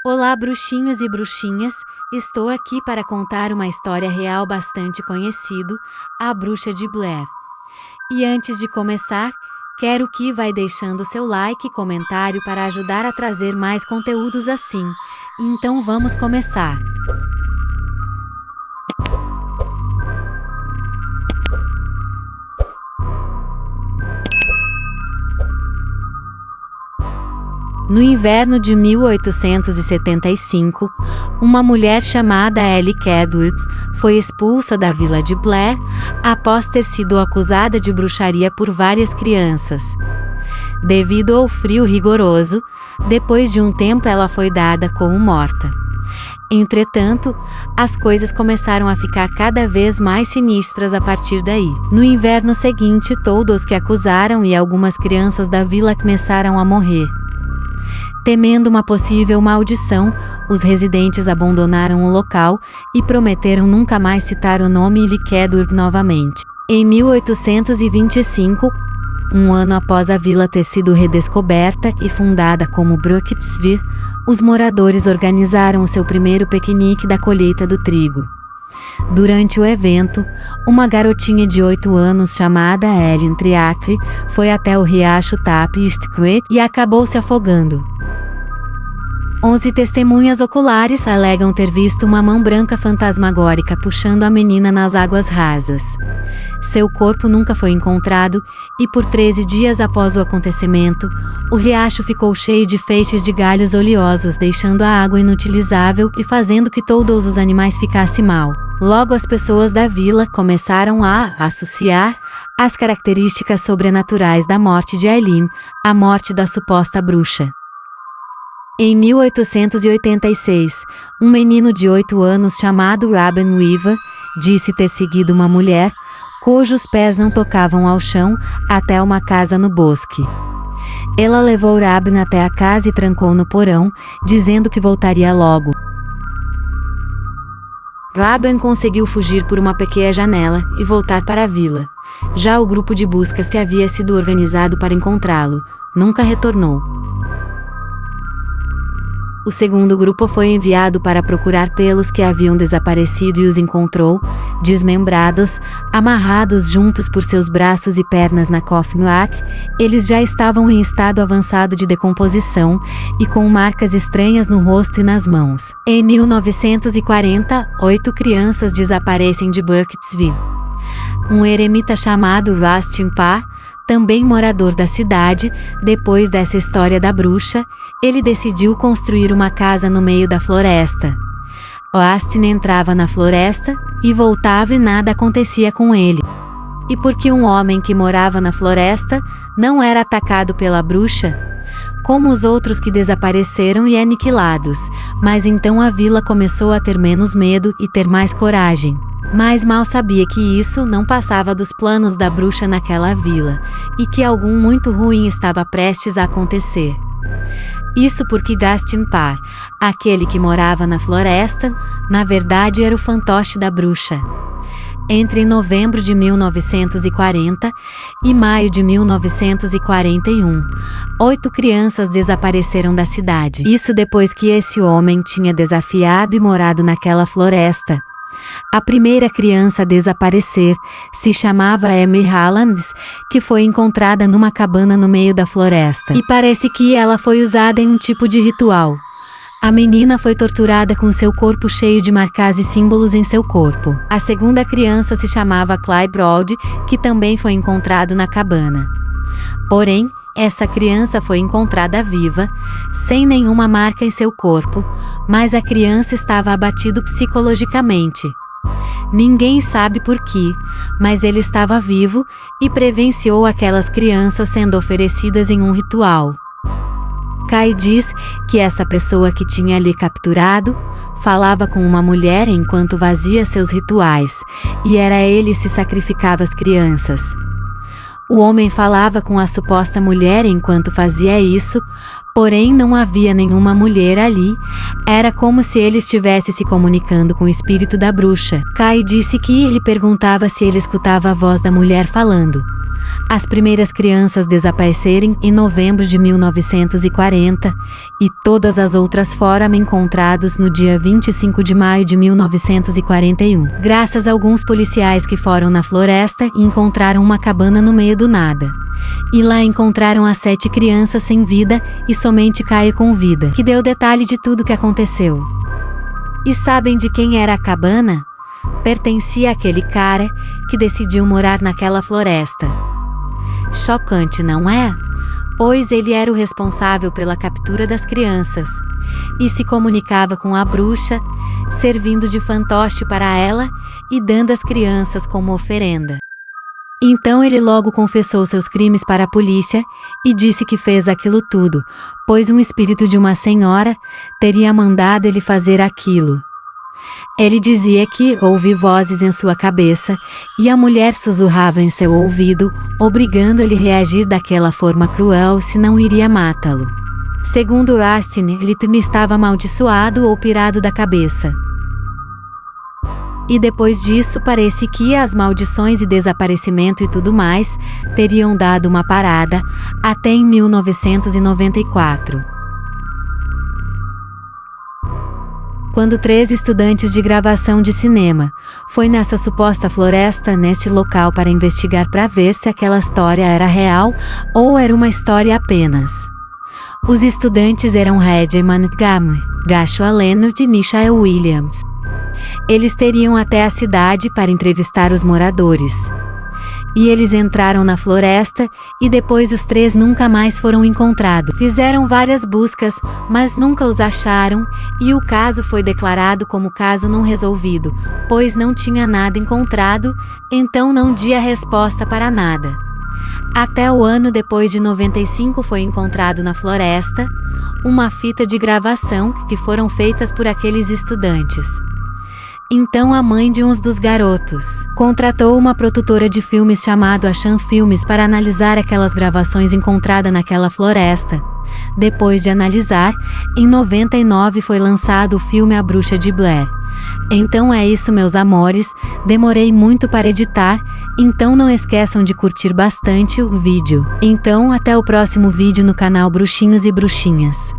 Olá, bruxinhos e bruxinhas, estou aqui para contar uma história real bastante conhecida, a Bruxa de Blair. E antes de começar, quero que vai deixando seu like e comentário para ajudar a trazer mais conteúdos assim. Então vamos começar. No inverno de 1875, uma mulher chamada Ellie Kedworth foi expulsa da vila de Blair após ter sido acusada de bruxaria por várias crianças. Devido ao frio rigoroso, depois de um tempo ela foi dada como morta. Entretanto, as coisas começaram a ficar cada vez mais sinistras a partir daí. No inverno seguinte, todos que acusaram e algumas crianças da vila começaram a morrer. Temendo uma possível maldição, os residentes abandonaram o local e prometeram nunca mais citar o nome Ellie Kedworth novamente. Em 1825, um ano após a vila ter sido redescoberta e fundada como Brooksville, os moradores organizaram o seu primeiro piquenique da colheita do trigo. Durante o evento, uma garotinha de 8 anos chamada Ellen Triacre foi até o riacho Tapest Creek e acabou se afogando. 11 testemunhas oculares alegam ter visto uma mão branca fantasmagórica puxando a menina nas águas rasas. Seu corpo nunca foi encontrado e por 13 dias após o acontecimento, o riacho ficou cheio de feixes de galhos oleosos, deixando a água inutilizável e fazendo que todos os animais ficassem mal. Logo as pessoas da vila começaram a associar as características sobrenaturais da morte de Eileen à morte da suposta bruxa. Em 1886, um menino de 8 anos chamado Raben Weaver disse ter seguido uma mulher, cujos pés não tocavam ao chão, até uma casa no bosque. Ela levou Raben até a casa e trancou no porão, dizendo que voltaria logo. Raben conseguiu fugir por uma pequena janela e voltar para a vila. Já o grupo de buscas que havia sido organizado para encontrá-lo nunca retornou. O segundo grupo foi enviado para procurar pelos que haviam desaparecido e os encontrou, desmembrados, amarrados juntos por seus braços e pernas na coffin rack. Eles já estavam em estado avançado de decomposição e com marcas estranhas no rosto e nas mãos. Em 1940, 8 crianças desaparecem de Burkittsville. Um eremita chamado Rustin Parr, também morador da cidade, depois dessa história da bruxa, ele decidiu construir uma casa no meio da floresta. Austin entrava na floresta e voltava e nada acontecia com ele. E porque um homem que morava na floresta não era atacado pela bruxa, como os outros que desapareceram e aniquilados, mas então a vila começou a ter menos medo e ter mais coragem. Mas mal sabia que isso não passava dos planos da bruxa naquela vila, e que algo muito ruim estava prestes a acontecer. Isso porque Rustin Parr, aquele que morava na floresta, na verdade era o fantoche da bruxa. Entre novembro de 1940 e maio de 1941, 8 crianças desapareceram da cidade. Isso depois que esse homem tinha desafiado e morado naquela floresta. A primeira criança a desaparecer se chamava Emily Hallands, que foi encontrada numa cabana no meio da floresta. E parece que ela foi usada em um tipo de ritual. A menina foi torturada com seu corpo cheio de marcas e símbolos em seu corpo. A segunda criança se chamava Clyde Broad, que também foi encontrado na cabana. Porém, essa criança foi encontrada viva, sem nenhuma marca em seu corpo, mas a criança estava abatida psicologicamente. Ninguém sabe por quê, mas ele estava vivo e presenciou aquelas crianças sendo oferecidas em um ritual. Kai diz que essa pessoa que tinha ali capturado falava com uma mulher enquanto fazia seus rituais, e era ele que se sacrificava as crianças. O homem falava com a suposta mulher enquanto fazia isso, porém não havia nenhuma mulher ali, era como se ele estivesse se comunicando com o espírito da bruxa. Kai disse que ele perguntava se ele escutava a voz da mulher falando. as primeiras crianças desaparecerem em novembro de 1940 e todas as outras foram encontradas no dia 25 de maio de 1941. Graças a alguns policiais que foram na floresta e encontraram uma cabana no meio do nada. E lá encontraram as 7 crianças sem vida e somente Caio com vida, que deu o detalhe de tudo que aconteceu. E sabem de quem era a cabana? Pertencia àquele cara que decidiu morar naquela floresta. Chocante, não é? Pois ele era o responsável pela captura das crianças e se comunicava com a bruxa, servindo de fantoche para ela e dando as crianças como oferenda. Então ele logo confessou seus crimes para a polícia e disse que fez aquilo tudo, pois um espírito de uma senhora teria mandado ele fazer aquilo. Ele dizia que ouviu vozes em sua cabeça e a mulher sussurrava em seu ouvido, obrigando ele a reagir daquela forma cruel, senão iria matá-lo. Segundo Rastin, ele estava amaldiçoado ou pirado da cabeça. E depois disso parece que as maldições e desaparecimento e tudo mais teriam dado uma parada até em 1994. Quando 3 estudantes de gravação de cinema foi nessa suposta floresta neste local para investigar para ver se aquela história era real ou era uma história apenas. Os estudantes eram Reggie Montgomery, Joshua Leonard e Michael Williams. Eles teriam até a cidade para entrevistar os moradores. E eles entraram na floresta e depois os 3 nunca mais foram encontrados. Fizeram várias buscas, mas nunca os acharam e o caso foi declarado como caso não resolvido, pois não tinha nada encontrado, então não dia resposta para nada. Até o ano depois de 95 foi encontrado na floresta uma fita de gravação que foram feitas por aqueles estudantes. Então a mãe de uns dos garotos contratou uma produtora de filmes chamada Ashan Filmes para analisar aquelas gravações encontradas naquela floresta. Depois de analisar, em 99 foi lançado o filme A Bruxa de Blair. Então é isso, meus amores, demorei muito para editar, então não esqueçam de curtir bastante o vídeo. Então até o próximo vídeo no canal Bruxinhos e Bruxinhas.